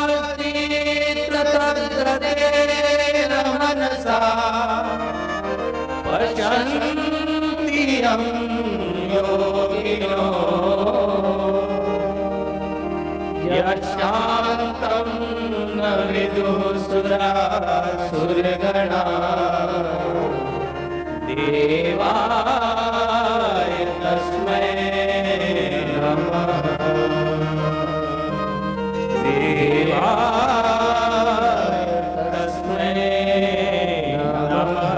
ध्यानावस्थित तद्गतेन मनसा पश्यन्ति यं योगिनो यशान्तं न विदुः सुरासुरगणा देवाय तस्मै नमः देवाय तस्मै नमः।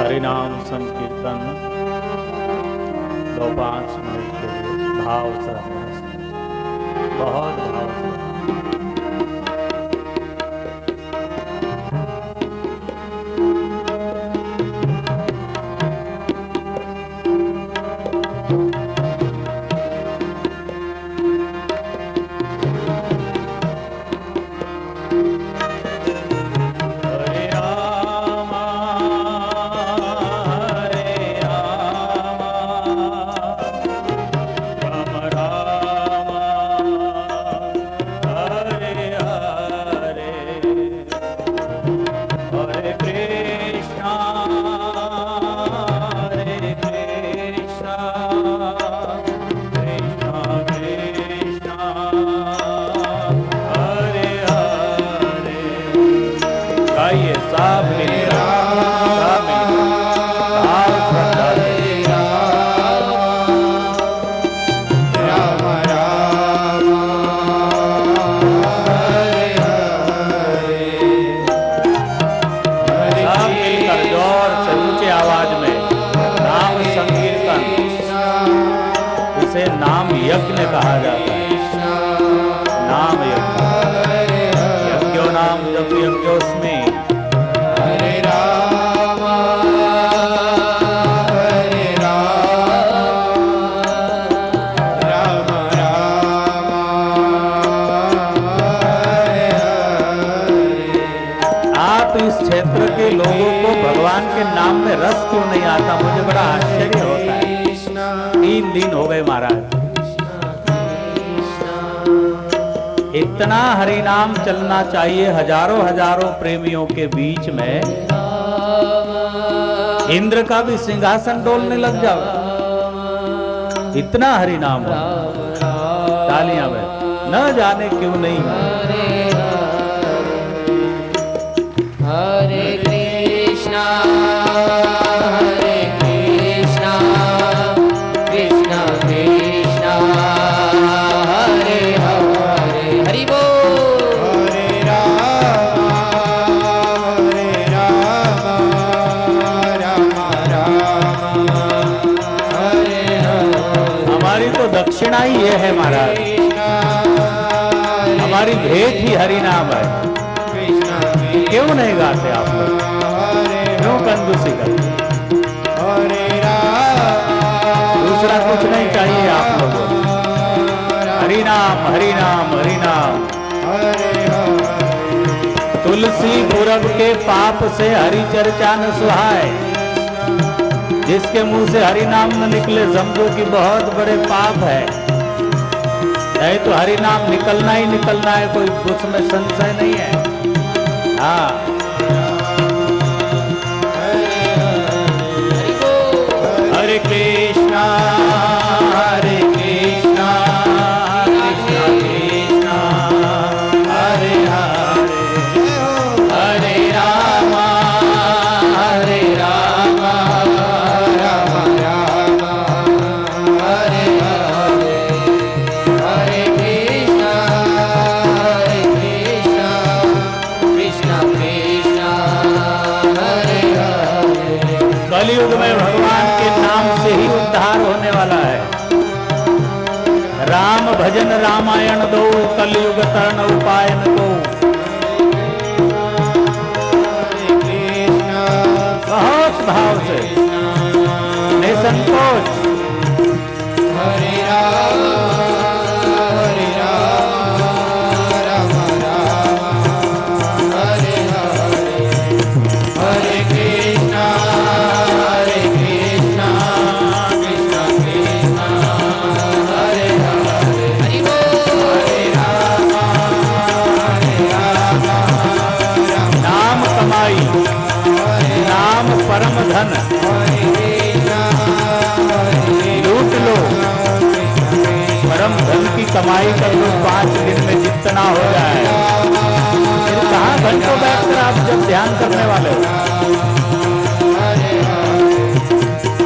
हरिनाम संकीर्तन 2-5 मिनट के लिए भाव से बहुत भाव से यज्ञ कहा जाता है। नाम यज्ञ, यज्ञो नाम जप यज्ञोस्मि। हरे राम राम राम हरे हरे। आप इस क्षेत्र के लोगों को भगवान के नाम में रस क्यों नहीं आता? मुझे बड़ा आश्चर्य होता है। 3 दिन हो गए महाराज, इतना हरिनाम चलना चाहिए हजारों हजारों प्रेमियों के बीच में। इंद्र का भी सिंहासन डोलने लग जाओ, इतना हरिनाम हो। तालियां में न जाने क्यों नहीं। हरे कृष्णा हरे कृष्णा कृष्णा कृष्णा हरे हरे। हरि बोल। हरे राम राम राम हरे हरे। हमारी तो दक्षिणा ही ये है महाराज, हमारी भेंट ही हरिनाम है। क्यों नहीं गाते आप लोग? क्यों कंजूसी करते? दूसरा कुछ नहीं चाहिए आप लोगों को। हरिनाम हरिनाम हरिनाम। तुलसी पूरब के पाप से हरि चर्चा न सुहाए। जिसके मुंह से हरिनाम न निकले समझो कि बहुत बड़े पाप है। नहीं तो हरिनाम निकलना ही निकलना है, कोई उसमें संशय नहीं है। हाँ, हरे कृष्णा हरे कृष्णा कृष्णा कृष्णा हरे हरे। हरे राम राम राम हरे हरे। हरे कृष्णा कृष्णा कृष्णा हरे हरे। कलयुग में भगवान के नाम से ही उद्धार होने वाला है। राम भजन रामायण दो, कलयुग तरण उपाय न को। बहुत भाव से निसंकोच। हरे राम धन हरे कृष्णा लूट लो, परम धन की कमाई कर लो 5 दिन में जितना हो जाए। फिर कहाँ घंटों बैठकर आप जब ध्यान करने वाले हो। हरे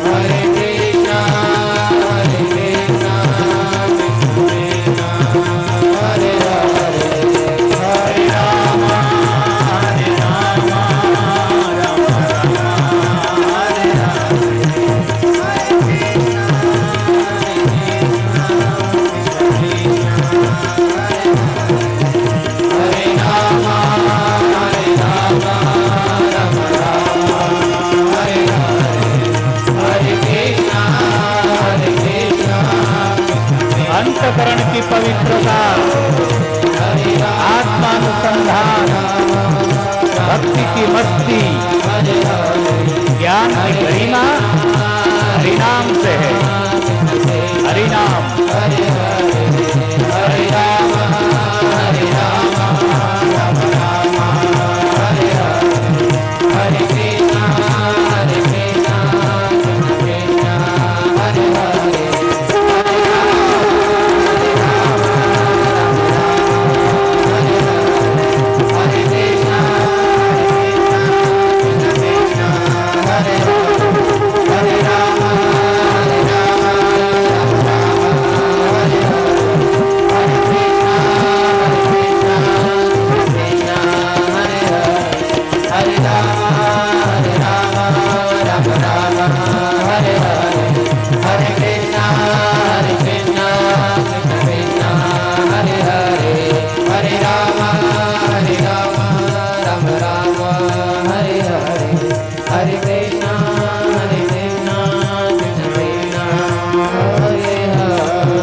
हरे कृष्णा हरे हरे राम हरे राम राम राम हरे हरे राम हरे राम राम राम हरे हरे कृष्णा अंतकरण की पवित्रता, आत्मानुसंधान, भक्ति की मस्ती, ज्ञान की गरिमा हरिनाम से है। हरिनाम हरे राम हरे राम राम राम हरे हरे कृष्णा कृष्णा कृष्णा हरे हरे हरे कृष्णा कृष्णा कृष्णा हरे हरे राम राम राम हरे हरे कृष्णा कृष्णा हरे हरे राम राम राम हरे हरे कृष्णा कृष्णा कृष्णा हरे हरे राम राम राम हरे हरे कृष्णा कृष्णा कृष्णा हरे हरे।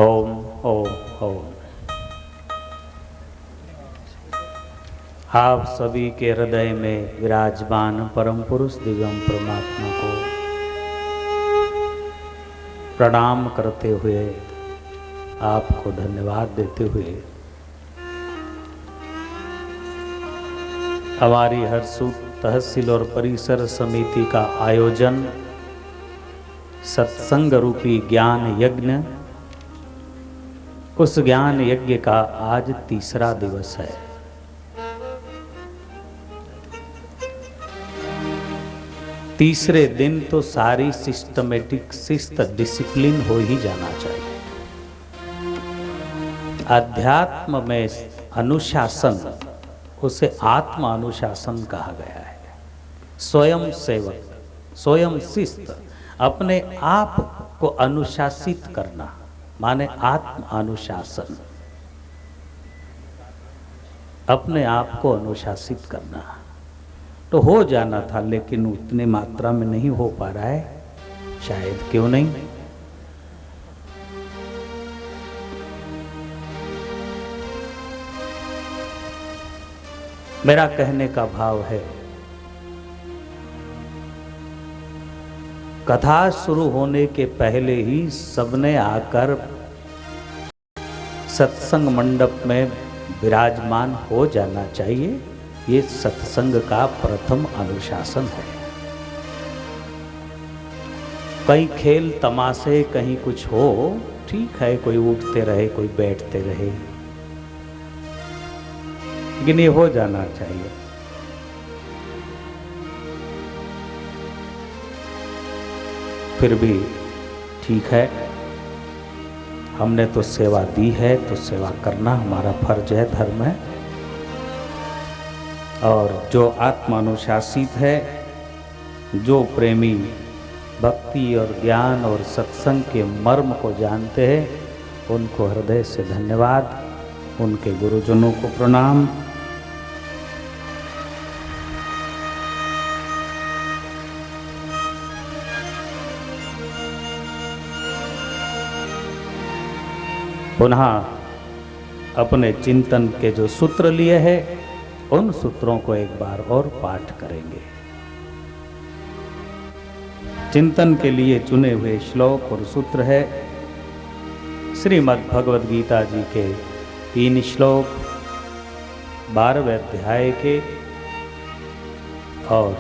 ओम ओम ओम। आप सभी के हृदय में विराजमान परम पुरुष दिव्यम परमात्मा को प्रणाम करते हुए, आपको धन्यवाद देते हुए, हमारी हरसूद तहसील और परिसर समिति का आयोजन सत्संग रूपी ज्ञान यज्ञ, उस ज्ञान यज्ञ का आज तीसरा दिवस है। तीसरे दिन तो सारी सिस्टमेटिक शिस्त डिसिप्लिन हो ही जाना चाहिए। अध्यात्म में अनुशासन, उसे आत्म अनुशासन कहा गया है। स्वयं सेवक, स्वयं शिस्त, अपने आप को अनुशासित करना माने आत्म अनुशासन, अपने आप को अनुशासित करना। तो हो जाना था, लेकिन उतनी मात्रा में नहीं हो पा रहा है, शायद क्यों नहीं। मेरा कहने का भाव है, कथा शुरू होने के पहले ही सबने आकर सत्संग मंडप में विराजमान हो जाना चाहिए। ये सत्संग का प्रथम अनुशासन है। कई खेल तमाशे कहीं कुछ हो, ठीक है, कोई उठते रहे, कोई बैठते रहे, लेकिन ये हो जाना चाहिए। फिर भी ठीक है, हमने तो सेवा दी है, तो सेवा करना हमारा फर्ज है, धर्म है। और जो आत्मानुशासित है, जो प्रेमी भक्ति और ज्ञान और सत्संग के मर्म को जानते हैं, उनको हृदय से धन्यवाद, उनके गुरुजनों को प्रणाम। पुनः अपने चिंतन के जो सूत्र लिए हैं उन सूत्रों को एक बार और पाठ करेंगे। चिंतन के लिए चुने हुए श्लोक और सूत्र है श्रीमद् भगवद गीता जी के 3 श्लोक 12वें अध्याय के और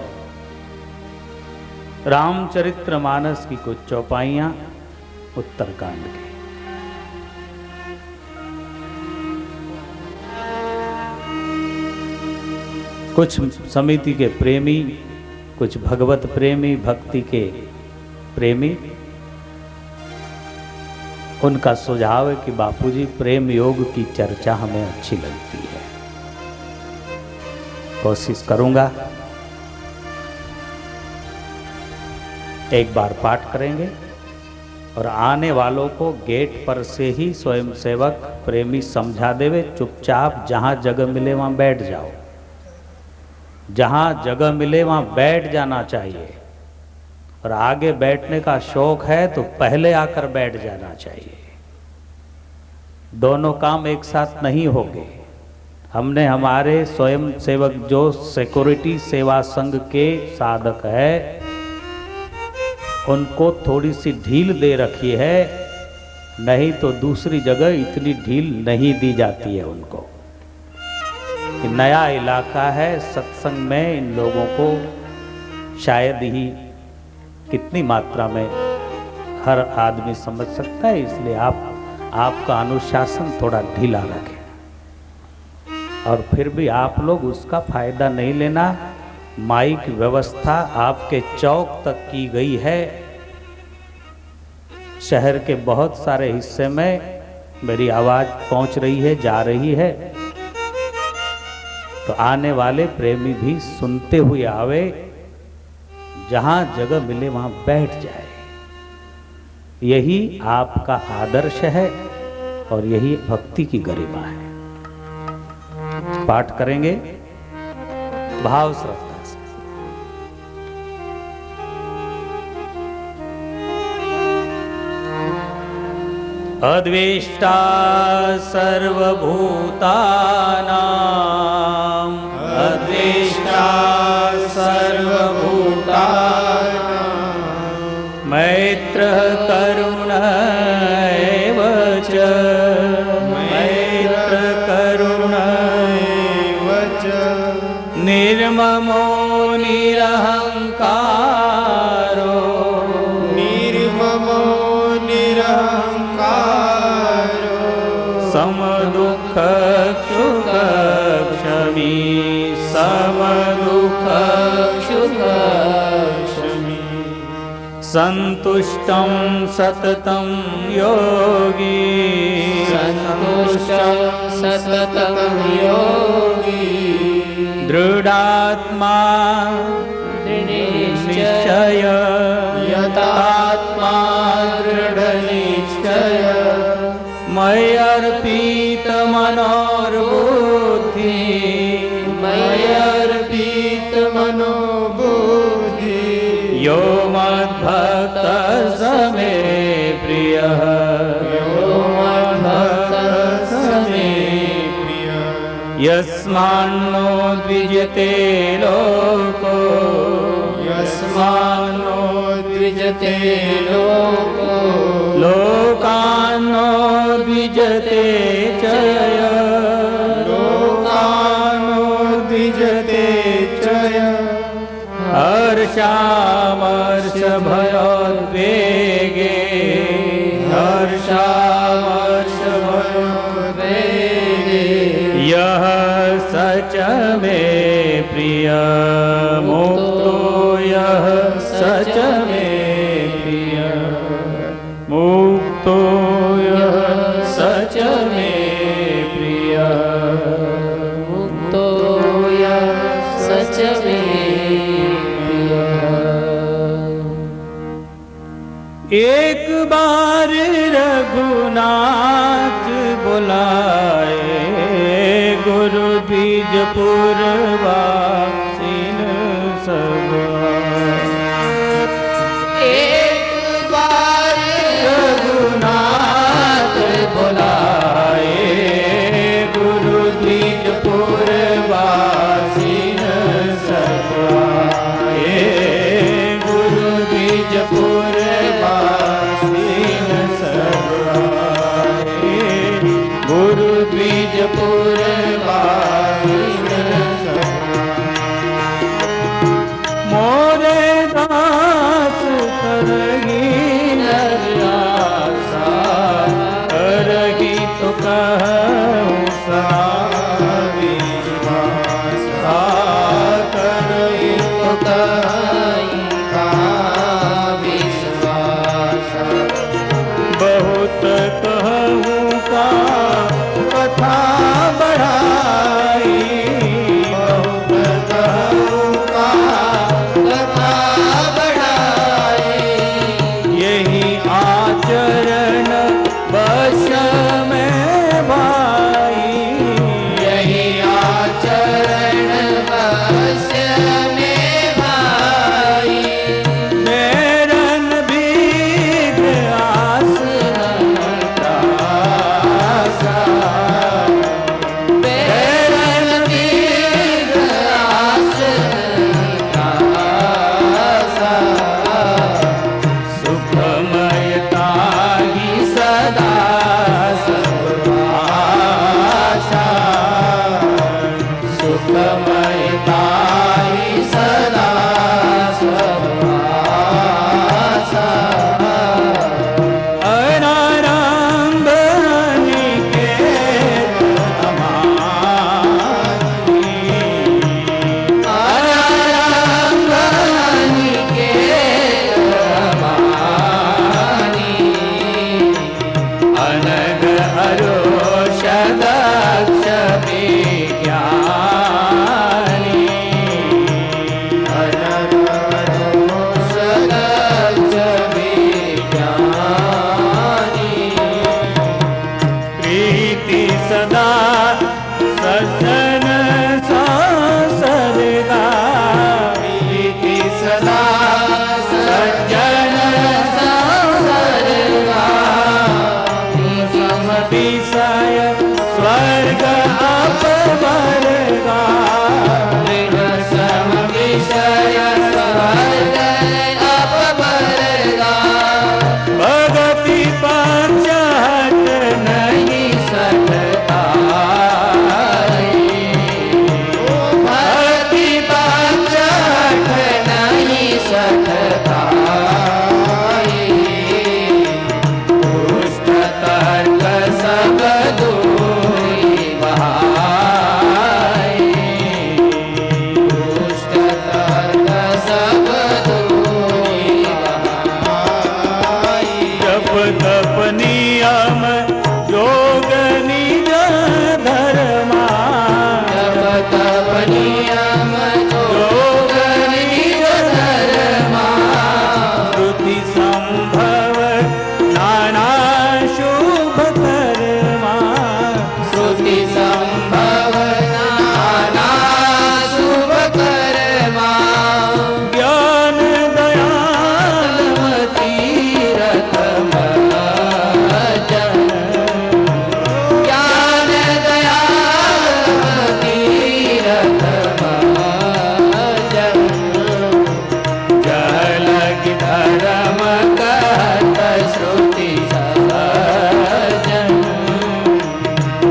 रामचरितमानस की कुछ चौपाइयां उत्तरकांड की। कुछ समिति के प्रेमी, कुछ भगवत प्रेमी, भक्ति के प्रेमी, उनका सुझाव है कि बापूजी प्रेम योग की चर्चा हमें अच्छी लगती है। कोशिश करूंगा। एक बार पाठ करेंगे और आने वालों को गेट पर से ही स्वयंसेवक प्रेमी समझा देवे, चुपचाप जहां जगह मिले वहां बैठ जाओ। जहां जगह मिले वहां बैठ जाना चाहिए और आगे बैठने का शौक है तो पहले आकर बैठ जाना चाहिए। दोनों काम एक साथ नहीं होंगे। हमने हमारे स्वयं सेवक जो सिक्योरिटी सेवा संघ के साधक है उनको थोड़ी सी ढील दे रखी है, नहीं तो दूसरी जगह इतनी ढील नहीं दी जाती है उनको। नया इलाका है, सत्संग में इन लोगों को शायद ही कितनी मात्रा में हर आदमी समझ सकता है, इसलिए आपका अनुशासन थोड़ा ढीला रखें। और फिर भी आप लोग उसका फायदा नहीं लेना। माइक व्यवस्था आपके चौक तक की गई है। शहर के बहुत सारे हिस्से में मेरी आवाज पहुंच रही है, जा रही है, तो आने वाले प्रेमी भी सुनते हुए आवे, जहां जगह मिले वहां बैठ जाए। यही आपका आदर्श है और यही भक्ति की गरिमा है। पाठ करेंगे भाव श्रद्धा से। अद्वेष्टा सर्वभूतानां, अद्वेष्टा सर्वभूतानां, मैत्रः करुण एव च, मैत्रः करुण एव च, निर्ममो निरहंकारो, निर्ममो निरहंकारो, समदुःख सुख क्षमी, समदुःख सुख क्षमी, संतुष्टं सततं योगी, संतुष्टं सततं योगी, दृढ़ात्मा निश्चय, यतात्मा दृढ़निश्चय, मय्यर्पित मनोर्बुद्धि, मय्यर्पित मनोबुद्धि, यो मद्भक्त स मे प्रियः, यो मद्भक्त स मे प्रियः, यस्मान्नो द्विजते लोको, यस्मान्नो द्विजते लोको, लोकान्नो द्विजते च य, लोकानो द्विजते च य, हर्षामर्ष भयोद्वेगे, हर्षामर्ष भयोद्वेगे, यः स च मे प्रिय, मुक्तो यः स च मे प्रिय, मुक्तो यः स च मे प्रिय, मुक्तो यः स च मे प्रियः। एक बार रघुनाथ बुलाए, गुरु द्विजपुर वासिन सब। एक बार रघुनाथ बुलाए, गुरु द्विजपुर वासिन बहुत कहूँ का कथा बढ़ाई, बहुत कहूँ का कथा बढ़ाई। यही आचरण बस में भाई, यही आचरण बस में भाई। मेरन भीग आसमन त्रासा, मेरन भीग आसमन त्रासा। सुखमयता ही सदा सब आशा, सुखमयता ही सदा सब आशा। अनारंभ निकेत हमारी, अनारंभ निकेत हमारी। अनग अरोषद दक्ष विज्ञानी, अनग अरोष दक्ष विज्ञानी। प्रीति सदा सज्जन संसर्गा, प्रीति सदा सज्जन संसर्गा। सम विषय स्वर्ग अपवर्गा, सम विषय स्वर्ग अपवर्गा। भगति पक्षहट नहीं सकता भक्ति पक्षहट नहीं सकता। दुष्ट तर्क सब दूरी बहाई। दुष्ट तर्क सब दूरी बहाई। जप तप नियम योग निज धर्मा, जप तप नियम योग निज धर्मा। श्रुति संभव नाना शुभ कर्मा, श्रुति संभव नाना शुभ कर्मा। ज्ञान दयाल तीरथ जन ज्ञान दयाल तीरथ जन। जलग धर्म कहत श्रुति सहजन।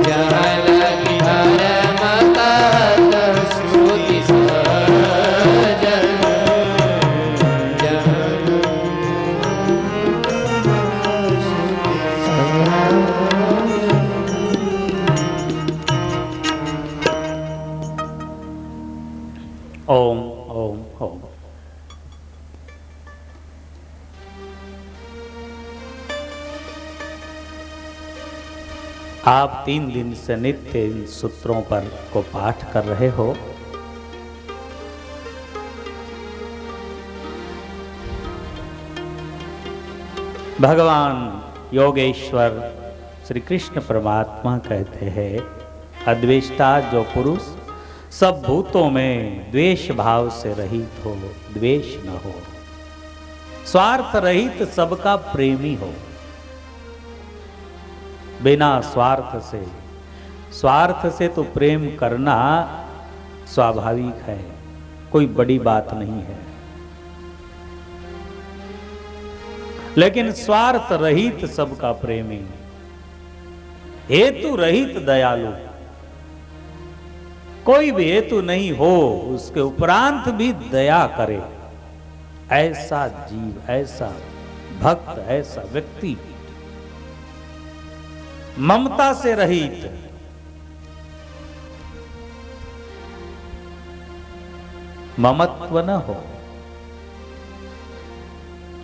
जलग धर्म कहत श्रुति सहजन। ओम ओम ओम। आप 3 दिन से नित्य इन सूत्रों पर को पाठ कर रहे हो। भगवान योगेश्वर श्री कृष्ण परमात्मा कहते हैं, अद्वेष्टा जो पुरुष सब भूतों में द्वेष भाव से रहित हो, द्वेष न हो, स्वार्थ रहित सबका प्रेमी हो, बिना स्वार्थ से तो प्रेम करना स्वाभाविक है, कोई बड़ी बात नहीं है। लेकिन स्वार्थ रहित सबका प्रेमी, हेतु रहित दयालु, कोई भी हेतु नहीं हो उसके उपरांत भी दया करे, ऐसा जीव, ऐसा भक्त, ऐसा व्यक्ति ममता से रहित, ममत्व न हो,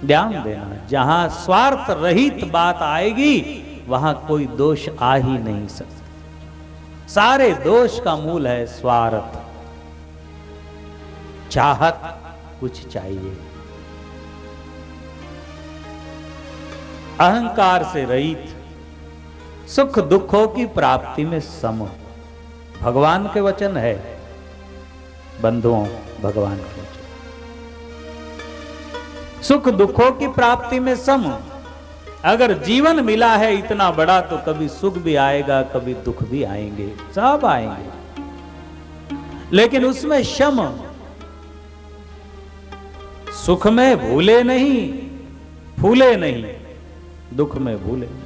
ध्यान देना, जहां स्वार्थ रहित बात आएगी वहां कोई दोष आ ही नहीं सकता। सारे दोष का मूल है स्वार्थ, चाहत, कुछ चाहिए। अहंकार से रहित, सुख दुखों की प्राप्ति में सम, भगवान के वचन है बंधुओं, भगवान के वचन। सुख दुखों की प्राप्ति में सम। अगर जीवन मिला है इतना बड़ा तो कभी सुख भी आएगा, कभी दुख भी आएंगे, सब आएंगे, लेकिन उसमें सम। सुख में भूले नहीं, फूले नहीं, दुख में भूले नहीं।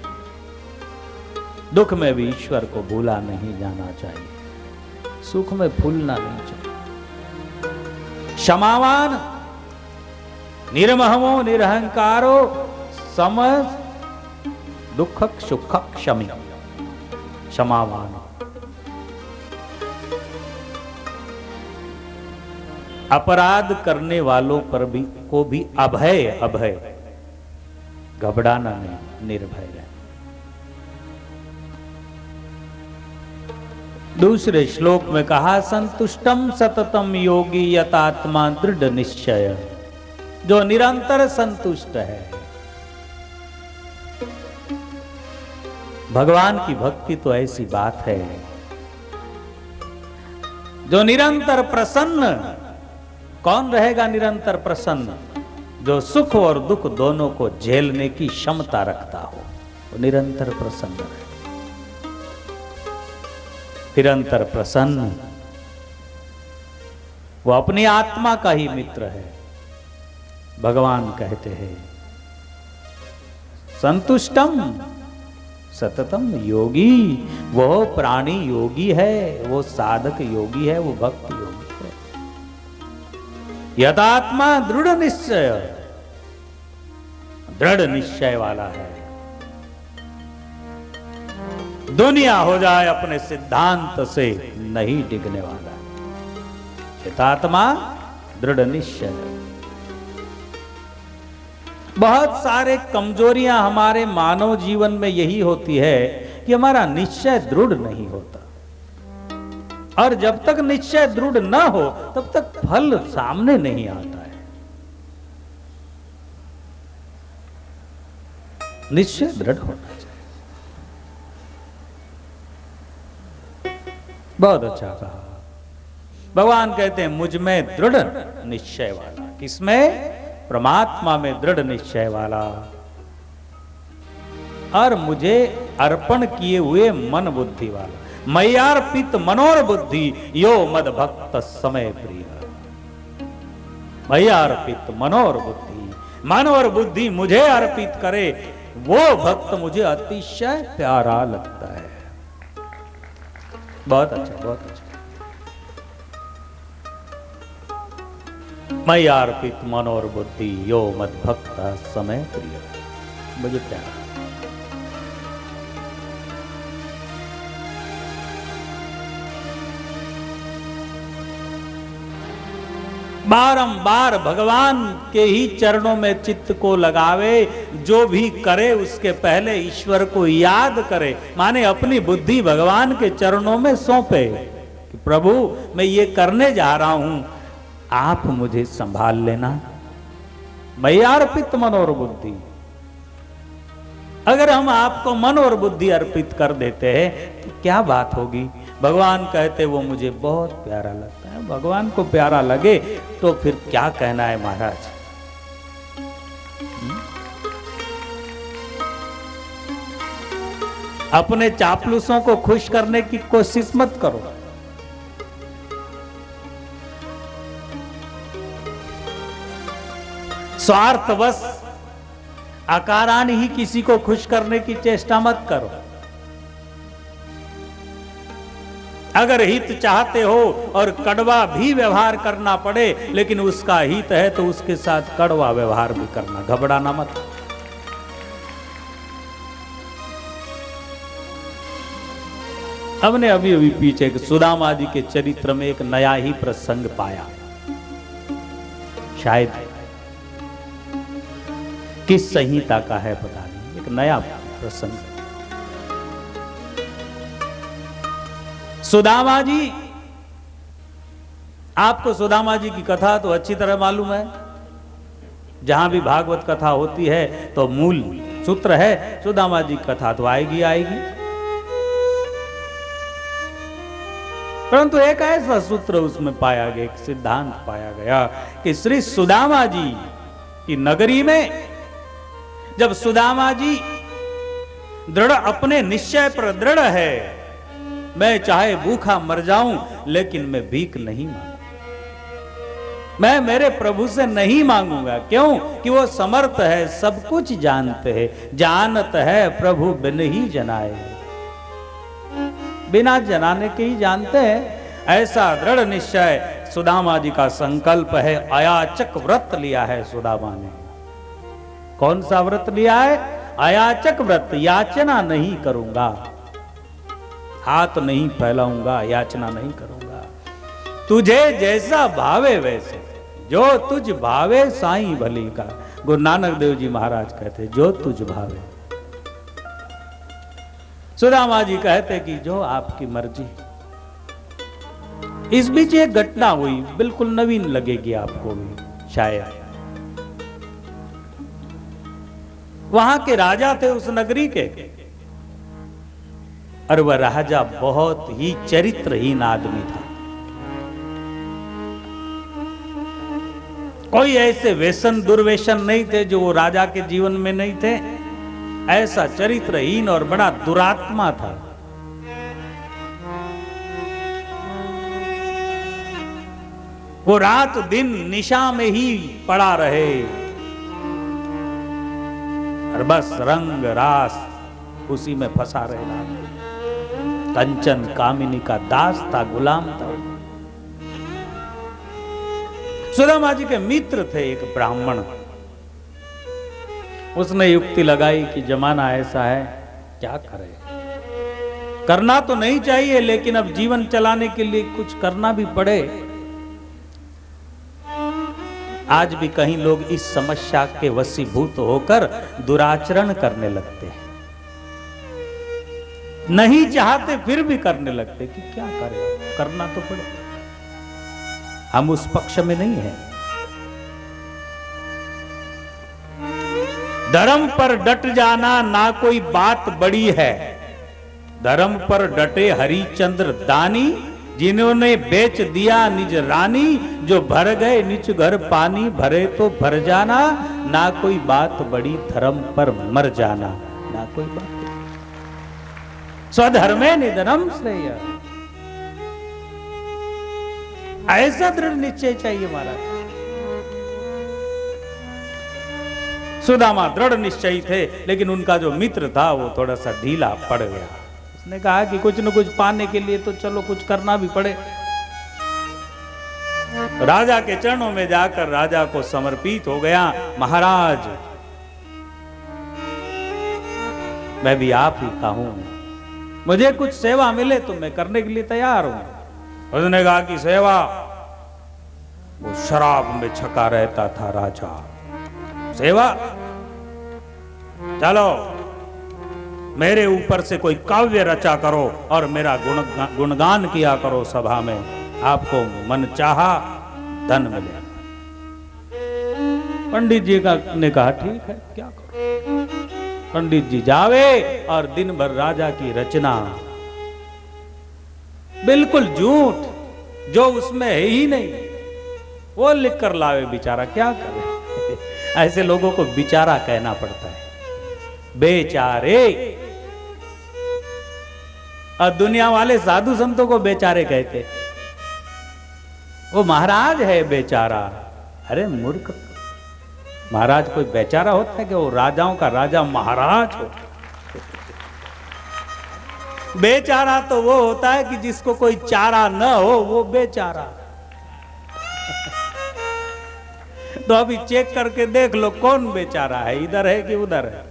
दुख में भी ईश्वर को भूला नहीं जाना चाहिए, सुख में फूलना नहीं चाहिए। क्षमावान, निर्महमो निरहंकारो, सम दुखक सुखक क्षमी, क्षमावान। अपराध करने वालों पर भी को भी अभय, अभय, घबराना नहीं, निर्भय रहे। दूसरे श्लोक में कहा, संतुष्टम सततम योगी यतात्मा दृढ़ निश्चय, जो निरंतर संतुष्ट है। भगवान की भक्ति तो ऐसी बात है जो निरंतर प्रसन्न। कौन रहेगा निरंतर प्रसन्न? जो सुख और दुख दोनों को झेलने की क्षमता रखता हो, वो निरंतर प्रसन्न रहे। निरंतर प्रसन्न वो अपनी आत्मा का ही मित्र है। भगवान कहते हैं संतुष्टम सततम योगी, वो प्राणी योगी है, वो साधक योगी है, वो भक्त योगी है। यदात्मा दृढ़ निश्चय, दृढ़ निश्चय वाला है। दुनिया हो जाए अपने सिद्धांत से नहीं डिगने वाला। यदात्मा दृढ़ निश्चय। बहुत सारे कमजोरियां हमारे मानव जीवन में यही होती है कि हमारा निश्चय दृढ़ नहीं होता, और जब तक निश्चय दृढ़ न हो तब तक फल सामने नहीं आता है। निश्चय दृढ़ होना चाहिए। बहुत अच्छा कहा। भगवान कहते हैं मुझ में दृढ़ निश्चय वाला। किसमें? परमात्मा में दृढ़ निश्चय वाला, और मुझे अर्पण किए हुए मन बुद्धि वाला। मय्यार्पित मनोर बुद्धि यो मद भक्त समय प्रिय। मय्यार्पित मनोर बुद्धि, मन और बुद्धि मुझे अर्पित करे वो भक्त मुझे अतिशय प्यारा लगता है। बहुत अच्छा, बहुत अच्छा। मय्यार्पित मनोर बुद्धि यो मद भक्त समय प्रिय, मुझे प्यारा। बारंबार भगवान के ही चरणों में चित्त को लगावे। जो भी करे उसके पहले ईश्वर को याद करे, माने अपनी बुद्धि भगवान के चरणों में सौंपे कि प्रभु मैं ये करने जा रहा हूं, आप मुझे संभाल लेना। मय्यार्पित मन और बुद्धि। अगर हम आपको मन और बुद्धि अर्पित कर देते हैं तो क्या बात होगी? भगवान कहते वो मुझे बहुत प्यारा लगता है। भगवान को प्यारा लगे तो फिर क्या कहना है महाराज। अपने चापलूसों को खुश करने की कोशिश मत करो। स्वार्थवश अकारण ही किसी को खुश करने की चेष्टा मत करो। अगर हित चाहते हो और कड़वा भी व्यवहार करना पड़े, लेकिन उसका हित है तो उसके साथ कड़वा व्यवहार भी करना, घबराना मत। हमने अभी अभी पीछे सुदामा जी के चरित्र में एक नया ही प्रसंग पाया। शायद किस संहिता का है पता नहीं, एक नया प्रसंग। सुदामा जी, आपको सुदामा जी की कथा तो अच्छी तरह मालूम है। जहां भी भागवत कथा होती है तो मूल सूत्र है सुदामा जी की कथा तो आएगी आएगी। परंतु एक ऐसा सूत्र उसमें पाया गया, एक सिद्धांत पाया गया कि श्री सुदामा जी की नगरी में जब सुदामा जी दृढ़ अपने निश्चय पर दृढ़ है, मैं चाहे भूखा मर जाऊं लेकिन मैं भीख नहीं मांगूंगा, मैं मेरे प्रभु से नहीं मांगूंगा। क्यों कि वो समर्थ है, सब कुछ जानते हैं, जानत है प्रभु बिन ही जनाए, बिना जनाने के ही जानते हैं। ऐसा दृढ़ निश्चय सुदामा जी का संकल्प है। अयाचक व्रत लिया है सुदामा ने। कौन सा व्रत लिया है? अयाचक व्रत। याचना नहीं करूंगा, हाथ नहीं फैलाऊंगा, याचना नहीं करूंगा। तुझे जैसा भावे वैसे, जो तुझ भावे साईं भली का। गुरु नानक देव जी महाराज कहते जो तुझ भावे। सुदामा जी कहते कि जो आपकी मर्जी। इस बीच एक घटना हुई, बिल्कुल नवीन लगेगी आपको भी शायद। वहां के राजा थे उस नगरी के, और वह राजा बहुत ही चरित्रहीन आदमी था। कोई ऐसे व्यसन दुर्व्यसन नहीं थे जो वो राजा के जीवन में नहीं थे। ऐसा चरित्रहीन और बड़ा दुरात्मा था। वो रात दिन निशा में ही पड़ा रहे और बस रंग रास उसी में फंसा रहेगा। कंचन कामिनी का दास था, गुलाम था। सुदामा जी के मित्र थे एक ब्राह्मण। उसने युक्ति लगाई कि जमाना ऐसा है, क्या करे, करना तो नहीं चाहिए लेकिन अब जीवन चलाने के लिए कुछ करना भी पड़े। आज भी कहीं लोग इस समस्या के वशीभूत होकर दुराचरण करने लगते हैं, नहीं चाहते फिर भी करने लगते कि क्या करें, करना तो पड़े। हम उस पक्ष में नहीं है। धर्म पर डट जाना ना कोई बात बड़ी है। धर्म पर डटे हरिचंद्र दानी, जिन्होंने बेच दिया निज रानी। जो भर गए निज घर पानी, भरे तो भर जाना, ना कोई बात बड़ी। धर्म पर मर जाना ना कोई बात। स्वधर्मे निधनम श्रेय। ऐसा दृढ़ निश्चय चाहिए महाराज। सुदामा दृढ़ निश्चयी थे, लेकिन उनका जो मित्र था वो थोड़ा सा ढीला पड़ गया। उसने कहा कि कुछ न कुछ पाने के लिए तो चलो कुछ करना भी पड़े। राजा के चरणों में जाकर राजा को समर्पित हो गया। महाराज, मैं भी आप ही का हूं, मुझे कुछ सेवा मिले तो मैं करने के लिए तैयार हूं। उसने कहा कि सेवा? वो शराब में छका रहता था राजा। सेवा? चलो मेरे ऊपर से कोई काव्य रचा करो और मेरा गुणगान किया करो सभा में, आपको मन चाहा धन मिलेगा। पंडित जी ने कहा ठीक है, क्या करो। पंडित जी जावे और दिन भर राजा की रचना, बिल्कुल झूठ, जो उसमें है ही नहीं, वो लिख कर लावे। बेचारा क्या करे। ऐसे लोगों को बेचारा कहना पड़ता है, बेचारे। और दुनिया वाले साधु संतों को बेचारे कहते। वो महाराज है बेचारा। अरे मूर्ख, महाराज कोई बेचारा होता है कि वो राजाओं का राजा महाराज हो? बेचारा तो वो होता है कि जिसको कोई चारा न हो, वो बेचारा। तो अभी चेक करके देख लो कौन बेचारा है, इधर है कि उधर है।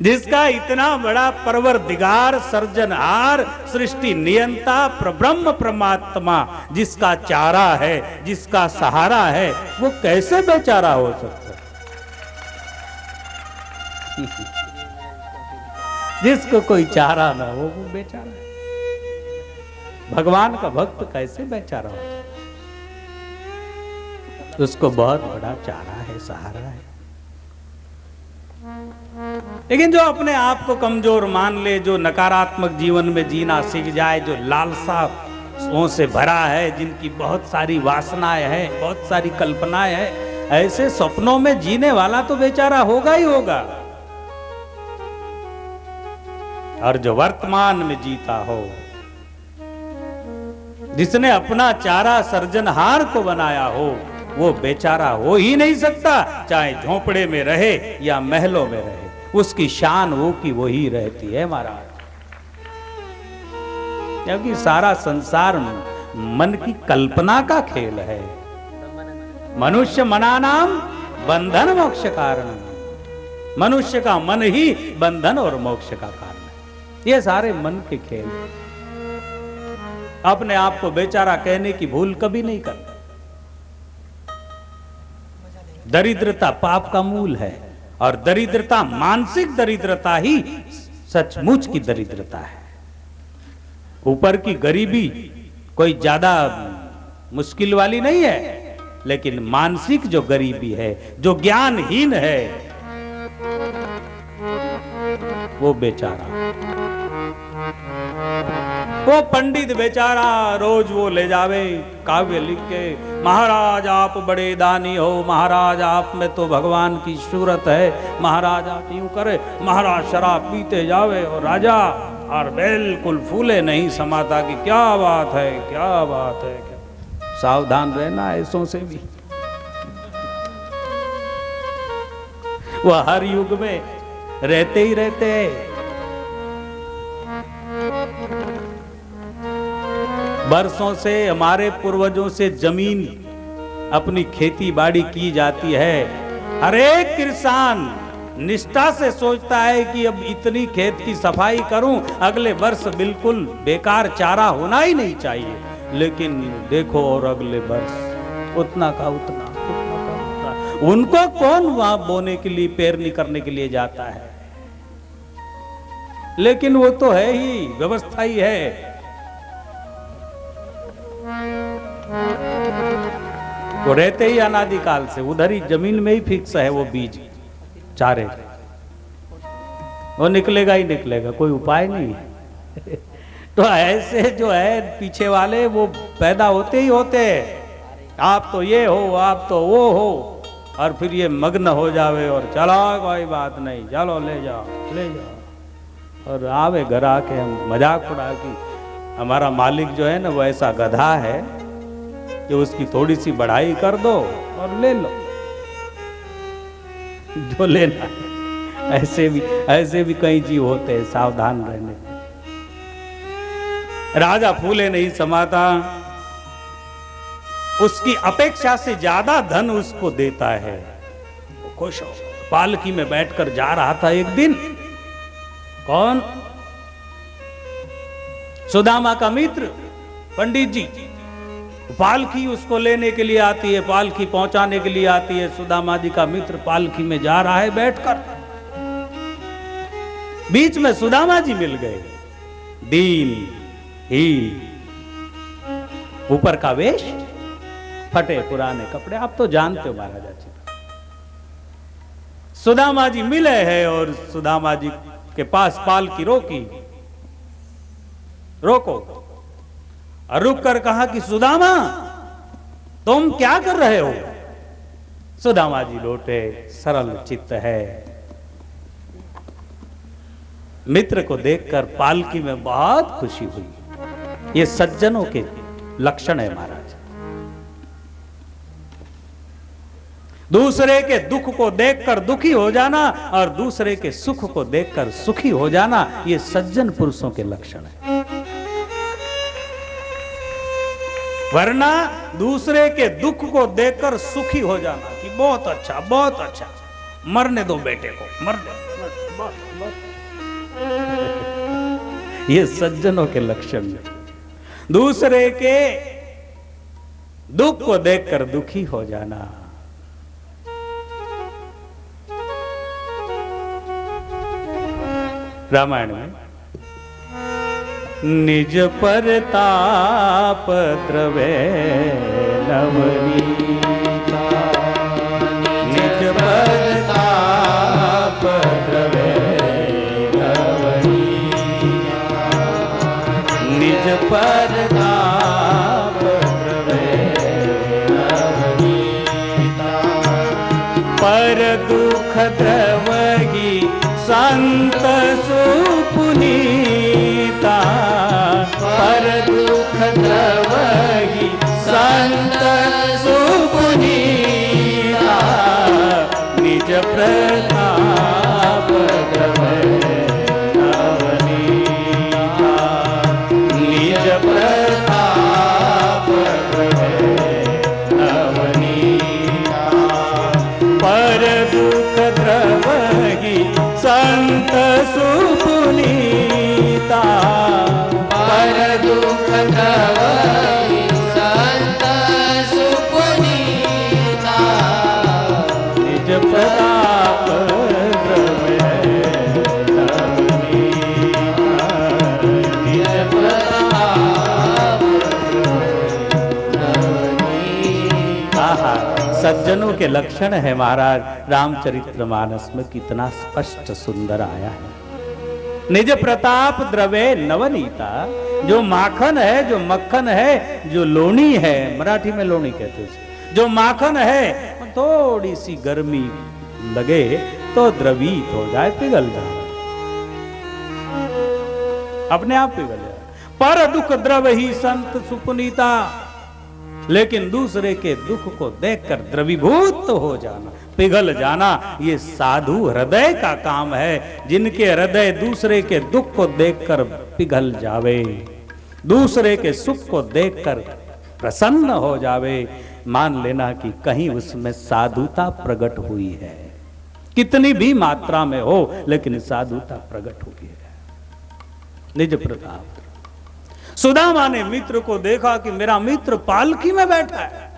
जिसका इतना बड़ा परवरदिगार, सर्जनहार, सृष्टि नियंता, ब्रह्म परमात्मा जिसका चारा है, जिसका सहारा है, वो कैसे बेचारा हो सकता है? जिसको कोई चारा ना हो वो बेचारा है। भगवान का भक्त कैसे बेचारा हो? उसको बहुत बड़ा चारा है, सहारा है। लेकिन जो अपने आप को कमजोर मान ले, जो नकारात्मक जीवन में जीना सीख जाए, जो लालसाओं से भरा है, जिनकी बहुत सारी वासनाएं हैं, बहुत सारी कल्पनाएं हैं, ऐसे सपनों में जीने वाला तो बेचारा होगा ही होगा। और जो वर्तमान में जीता हो, जिसने अपना चारा सर्जनहार को बनाया हो, वो बेचारा हो ही नहीं सकता, चाहे झोंपड़े में रहे या महलों में रहे। उसकी शान वो की वो ही रहती है महाराज। क्योंकि सारा संसार मन की कल्पना का खेल है। मनुष्य मनानाम बंधन मोक्ष कारण। मनुष्य का मन ही बंधन और मोक्ष का कारण है। ये सारे मन के खेल। अपने आप को बेचारा कहने की भूल कभी नहीं करना। दरिद्रता पाप का मूल है, और दरिद्रता, मानसिक दरिद्रता ही सचमुच की दरिद्रता है। ऊपर की गरीबी कोई ज्यादा मुश्किल वाली नहीं है, लेकिन मानसिक जो गरीबी है, जो ज्ञानहीन है, वो बेचारा, वो पंडित बेचारा रोज वो ले जावे काव्य लिख के, महाराज आप बड़े दानी हो, महाराज आप में तो भगवान की सूरत है, महाराज आप यूं करे। महाराज शराब पीते जावे और राजा और बिल्कुल फूले नहीं समाता कि क्या बात है, क्या बात है। क्या सावधान रहना ऐसों से भी। वह हर युग में रहते ही रहते हैं। बरसों से हमारे पूर्वजों से जमीन अपनी खेती बाड़ी की जाती है। हर एक किसान निष्ठा से सोचता है कि अब इतनी खेत की सफाई करूं, अगले वर्ष बिल्कुल बेकार चारा होना ही नहीं चाहिए। लेकिन देखो, और अगले वर्ष उतना का उतना, उतना का उतना। उनको कौन वहां बोने के लिए, पेरनी करने के लिए जाता है? लेकिन वो तो है ही, व्यवस्था ही है। वो रहते ही अनादिकाल से उधर ही जमीन में ही फिक्स है वो बीज चारे, वो निकलेगा ही निकलेगा, कोई उपाय नहीं है। तो ऐसे जो है पीछे वाले वो पैदा होते ही होते हैं। आप तो ये हो, आप तो वो हो, और फिर ये मग्न हो जावे और चला कोई बात नहीं, चलो ले जाओ ले जाओ। और आवे घर आके हम मजाक उड़ा कि हमारा मालिक जो है ना वो ऐसा गधा है कि उसकी थोड़ी सी बढ़ाई कर दो और ले लो जो लेना है। ऐसे भी कई जीव होते हैं, सावधान रहने। राजा फूले नहीं समाता, उसकी अपेक्षा से ज्यादा धन उसको देता है, वो खुश हो। पालकी में बैठकर जा रहा था एक दिन, कौन? सुदामा का मित्र पंडित जी। पालकी उसको लेने के लिए आती है, पालकी पहुंचाने के लिए आती है। सुदामा जी का मित्र पालकी में जा रहा है बैठकर, बीच में सुदामा जी मिल गए। दीन ही, ऊपर का वेश, फटे पुराने कपड़े, आप तो जानते हो महाराजा जी। सुदामा जी मिले हैं और सुदामा जी के पास पालकी रोकी, रोको, और रुक कर कहा कि सुदामा तुम क्या कर रहे हो? सुदामा जी लौटे, सरल चित्त है। मित्र को देखकर पालकी में बहुत खुशी हुई। ये सज्जनों के लक्षण है महाराज। दूसरे के दुख को देखकर दुखी हो जाना और दूसरे के सुख को देखकर सुखी हो जाना, ये सज्जन पुरुषों के लक्षण है। वरना दूसरे के दुख को देखकर सुखी हो जाना कि बहुत अच्छा, बहुत अच्छा, मरने दो बेटे को, मरने ये सज्जनों के लक्षण हैं। दूसरे के दुख को देखकर दुखी हो जाना। रामायण में निज परताप द्रवे नवनीता, निज परताप द्रवे नवनीता, निज परताप द्रवे नवनीता, पर दुख द्रवही संत सुपुनीता, पर दुख द्रवही संत सुपुनीता, निज प्रताप द्रवे नवनीता, निज प्रताप द्रवे नवनीता, पर दुख द्रवही संत सुपुनीता, पर दुख द्रवही संत सुपुनीता, निज प्रताप द्रवे नवनीता, निज प्रताप द्रवे नवनीता। आहा, सज्जनों के लक्षण है महाराज। रामचरितमानस में कितना स्पष्ट सुंदर आया है। निज प्रताप द्रवे नवनीता, जो माखन है, जो मक्खन है, जो लोणी है, मराठी में लोणी कहते हैं, जो माखन है, थोड़ी सी गर्मी लगे तो द्रवित हो जाए, पिघल जाए, अपने आप पिघल जाए। पर दुख द्रव ही संत सुपुनीता, लेकिन दूसरे के दुख को देखकर द्रवीभूत हो जाना, पिघल जाना, ये साधु हृदय का काम है। जिनके हृदय दूसरे के दुख को देखकर पिघल जावे, दूसरे के सुख को देखकर प्रसन्न हो जावे, मान लेना कि कहीं उसमें साधुता प्रकट हुई है। कितनी भी मात्रा में हो, लेकिन साधुता प्रकट हुई है। निज प्रताप। सुदामा ने मित्र को देखा कि मेरा मित्र पालकी में बैठा है।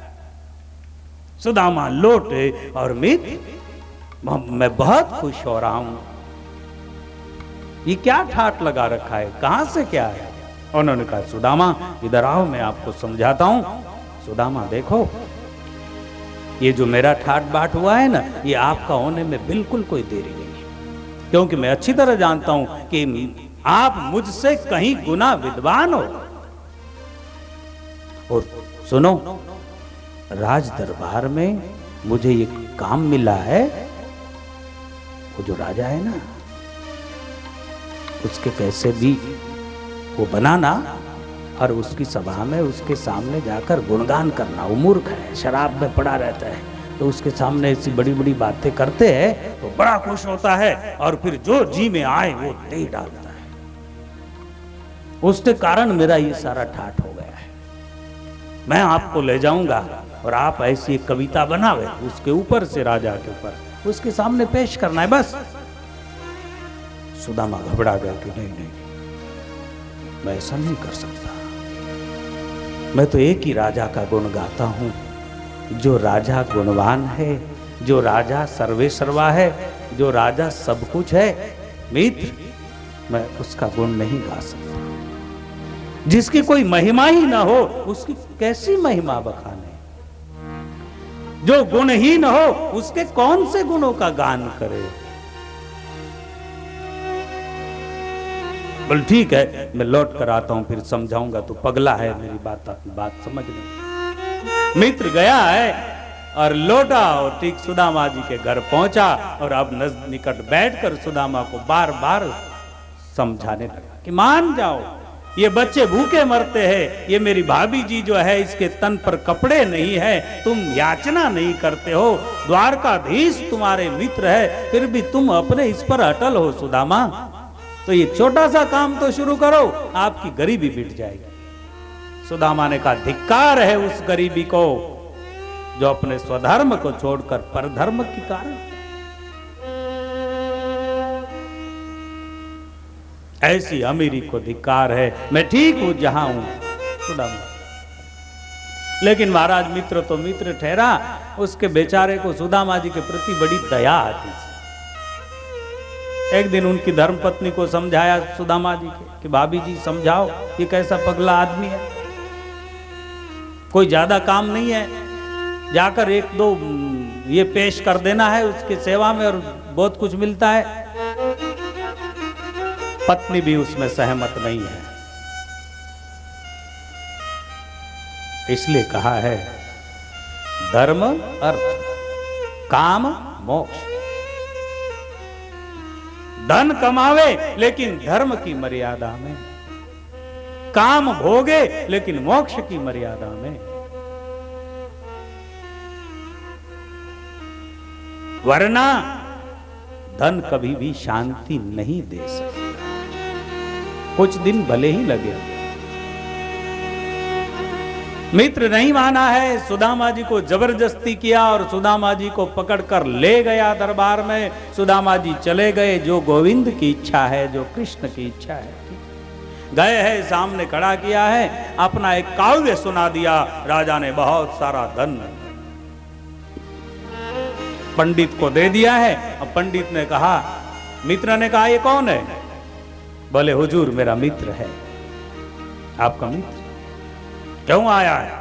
सुदामा लौटे और मित्र, मैं बहुत खुश हो रहा हूं, ये क्या ठाट लगा रखा है, कहां से क्या है? उन्होंने कहा सुदामा इधर आओ, मैं आपको समझाता हूं। सुदामा देखो, ये जो मेरा ठाट बाट हुआ है ना, ये आपका होने में बिल्कुल कोई देरी नहीं है, क्योंकि मैं अच्छी तरह जानता हूं कि आप मुझसे कहीं गुना विद्वान हो। और सुनो, राज दरबार में मुझे ये काम मिला है, वो जो राजा है ना, उसके कैसे भी वो बनाना और उसकी सभा में उसके सामने जाकर गुणगान करना। वो मूर्ख है, शराब में पड़ा रहता है, तो उसके सामने ऐसी बड़ी बड़ी बातें करते हैं तो बड़ा खुश होता है, और फिर जो जी में आए वो दे डालता है। उसके कारण मेरा ये सारा ठाट हो गया है। मैं आपको ले जाऊंगा और आप ऐसी एक कविता बनावे, उसके ऊपर से राजा के ऊपर उसके सामने पेश करना है बस। सुदामा घबरा गया कि नहीं नहीं, मैं ऐसा नहीं कर सकता। मैं तो एक ही राजा का गुण गाता हूं, जो राजा गुणवान है, जो राजा सर्वे सर्वा है, जो राजा सब कुछ है। मित्र, मैं उसका गुण नहीं गा सकता। जिसकी कोई महिमा ही ना हो, उसकी कैसी महिमा बखाने? जो गुण ही न हो, उसके कौन से गुणों का गान करे? बोल ठीक है, मैं लौट कर आता हूं, फिर समझाऊंगा। तो पगला है, मेरी बात समझ नहीं। मित्र गया है और लौटा और ठीक सुदामा जी के घर पहुंचा, और अब निकट बैठकर सुदामा को बार बार समझाने लगा कि मान जाओ, ये बच्चे भूखे मरते हैं, ये मेरी भाभी जी जो है इसके तन पर कपड़े नहीं है, तुम याचना नहीं करते हो, द्वारकाधीश तुम्हारे मित्र है, फिर भी तुम अपने इस पर अटल हो सुदामा। तो ये छोटा सा काम तो शुरू करो, आपकी गरीबी मिट जाएगी। सुदामा ने कहा धिक्कार है उस गरीबी को जो अपने स्वधर्म को छोड़कर परधर्म के कारण। ऐसी अमीरी को धिक्कार है, मैं ठीक हूं जहां हूं। सुदामा लेकिन महाराज मित्र तो मित्र ठहरा, उसके बेचारे को सुदामा जी के प्रति बड़ी दया आती थी। एक दिन उनकी धर्मपत्नी को समझाया सुदामा जी के कि भाभी जी समझाओ, ये कैसा पगला आदमी है, कोई ज्यादा काम नहीं है, जाकर एक दो ये पेश कर देना है उसकी सेवा में और बहुत कुछ मिलता है। पत्नी भी उसमें सहमत नहीं है, इसलिए कहा है धर्म अर्थ काम मोक्ष। धन कमावे लेकिन धर्म की मर्यादा में, काम भोगे लेकिन मोक्ष की मर्यादा में। वरना धन कभी भी शांति नहीं दे सकता, कुछ दिन भले ही लगे। मित्र नहीं माना है, सुदामा जी को जबरदस्ती किया और सुदामा जी को पकड़कर ले गया दरबार में। सुदामा जी चले गए, जो गोविंद की इच्छा है, जो कृष्ण की इच्छा है। गए हैं, सामने खड़ा किया है, अपना एक काव्य सुना दिया। राजा ने बहुत सारा धन पंडित को दे दिया है। अब पंडित ने कहा, मित्र ने कहा ये कौन है? बोले हुजूर मेरा मित्र है। आपका मित्र क्यों आया है?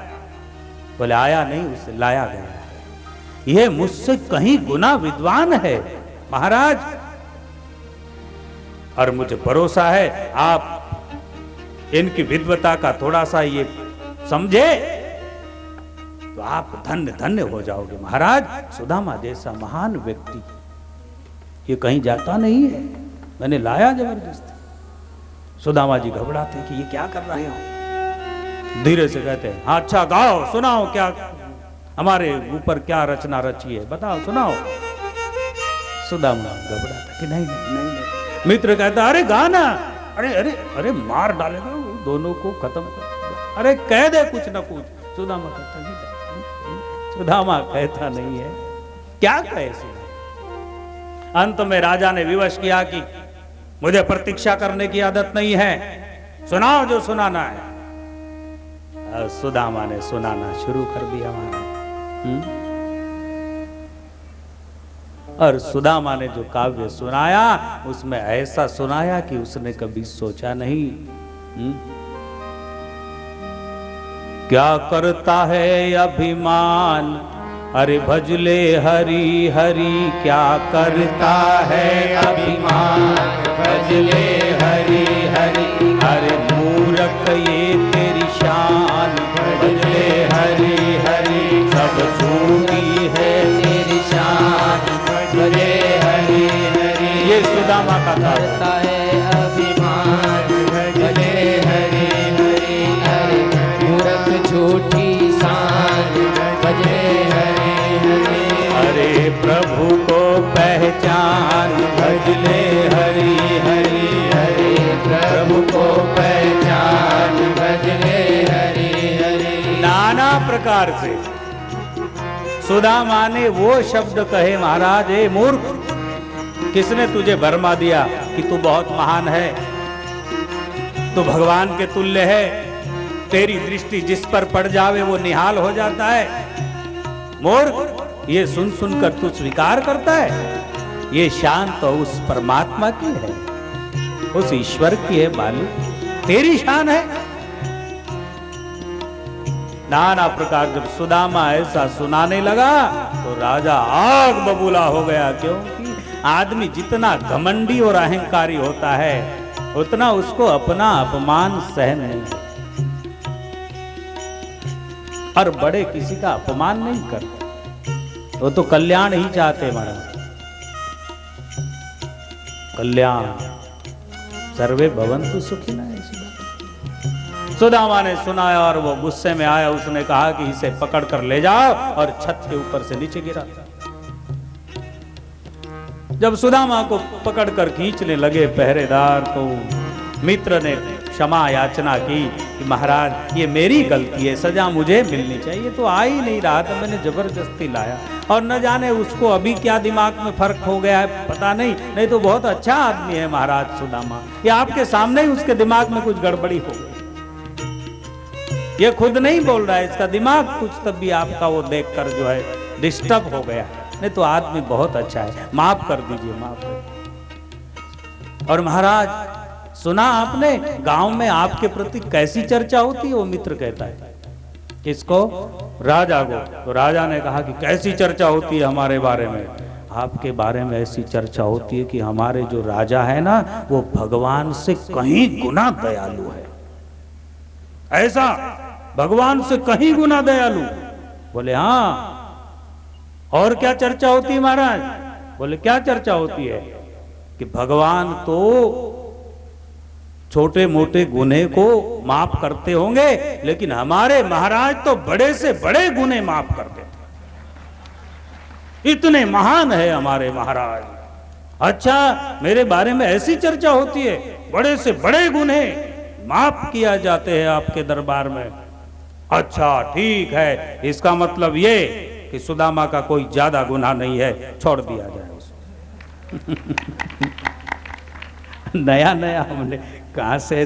बोले आया नहीं, उसे लाया गया है। यह मुझसे कहीं गुना विद्वान है महाराज, और मुझे भरोसा है आप इनकी विद्वता का थोड़ा सा ये समझे तो आप धन्य धन्य हो जाओगे महाराज। सुदामा जैसा महान व्यक्ति ये कहीं जाता नहीं है, मैंने लाया जबरदस्ती। सुदामा जी घबराते कि ये क्या कर रहे हो। धीरे से कहते हैं, हाँ अच्छा गाओ, सुनाओ क्या हमारे ऊपर क्या रचना रची है, बताओ सुनाओ। सुदामा घबराता कि नहीं नहीं नहीं, नहीं। मित्र कहता अरे गाना, अरे अरे अरे मार डालेगा दोनों को, खत्म कर, अरे कह दे कुछ ना कुछ। सुदामा कहता नहीं, सुदामा कहता नहीं है, क्या कहे सुदामा। अंत में राजा ने विवश किया कि मुझे प्रतीक्षा करने की आदत नहीं है, सुनाओ जो सुनाना है। सुदामा ने सुनाना शुरू कर दिया महाराज। और सुदामा ने जो काव्य सुनाया उसमें ऐसा सुनाया कि उसने कभी सोचा नहीं। क्या करता है अभिमान, अरे भजले हरि हरि। क्या करता है अभिमान, भजले हरि हरि। अरे मूर्ख ये तेरी शान, भजले हरि हरि। सब झूठी है तेरी शान, भजले हरि हरि। ये सुदामा का करता है अभिमान, भजले हरि हरि। अरे मूर्ख झूठी शान, भजले हरि हरि। अरे प्रभु को पहचान, भजले हरि हरि हरि। प्रभु को पहचान, भजले हरि हरि। नाना प्रकार से सुदामा ने वो शब्द कहे महाराज, ए मूर्ख, किसने तुझे भरमा दिया कि तू बहुत महान है, तू भगवान के तुल्य है, तेरी दृष्टि जिस पर पड़ जावे वो निहाल हो जाता है। मूर्ख, ये सुन सुनकर तू स्वीकार करता है, ये शान तो उस परमात्मा की है, उस ईश्वर की है मालिक, तेरी शान है। नाना प्रकार जब सुदामा ऐसा सुनाने लगा तो राजा आग बबूला हो गया, क्योंकि आदमी जितना घमंडी और अहंकारी होता है उतना उसको अपना अपमान सहन नहीं, और बड़े किसी का अपमान नहीं करते, वो तो कल्याण ही चाहते महाराज, कल्याण। सर्वे भवन्तु सुखिनः। सुदामा ने सुनाया और वो गुस्से में आया, उसने कहा कि इसे पकड़ कर ले जाओ, और छत के ऊपर से नीचे गिरा। जब सुदामा को पकड़कर खींचने लगे पहरेदार, तो मित्र ने क्षमा याचना की कि महाराज ये मेरी गलती है, सजा मुझे मिलनी चाहिए। तो आ ही नहीं रहा था, मैंने जबरदस्ती लाया। और न जाने उसको अभी क्या दिमाग में फर्क हो गया है पता नहीं तो बहुत अच्छा आदमी है महाराज सुदामा। ये आपके सामने ही उसके दिमाग में कुछ गड़बड़ी हो गई। ये खुद नहीं बोल रहा है, इसका दिमाग कुछ तब भी आपका वो देखकर जो है डिस्टर्ब हो गया। नहीं तो आदमी बहुत अच्छा है, माफ कर दीजिए, माफ कर दीजिए। और महाराज सुना आपने गांव में आपके प्रति कैसी चर्चा होती है? वो मित्र कहता है किसको? राजा को। तो राजा ने कहा कि कैसी चर्चा होती है हमारे बारे में? आपके बारे में ऐसी चर्चा होती है कि हमारे जो राजा है ना वो भगवान से कहीं गुना दयालु है। ऐसा भगवान से कहीं गुना दयालु। बोले हाँ। और क्या चर्चा होती है महाराज? बोले क्या चर्चा होती है? कि भगवान तो छोटे मोटे गुनाह को माफ करते होंगे, लेकिन हमारे महाराज तो बड़े से बड़े गुनाह माफ कर देते। इतने महान है हमारे महाराज। अच्छा, मेरे बारे में ऐसी चर्चा होती है, बड़े से बड़े गुनाह माफ किया जाते हैं आपके दरबार में। अच्छा ठीक है, इसका मतलब ये कि सुदामा का कोई ज्यादा गुनाह नहीं है, छोड़ दिया जाए उसको। नया नया हमने कहां से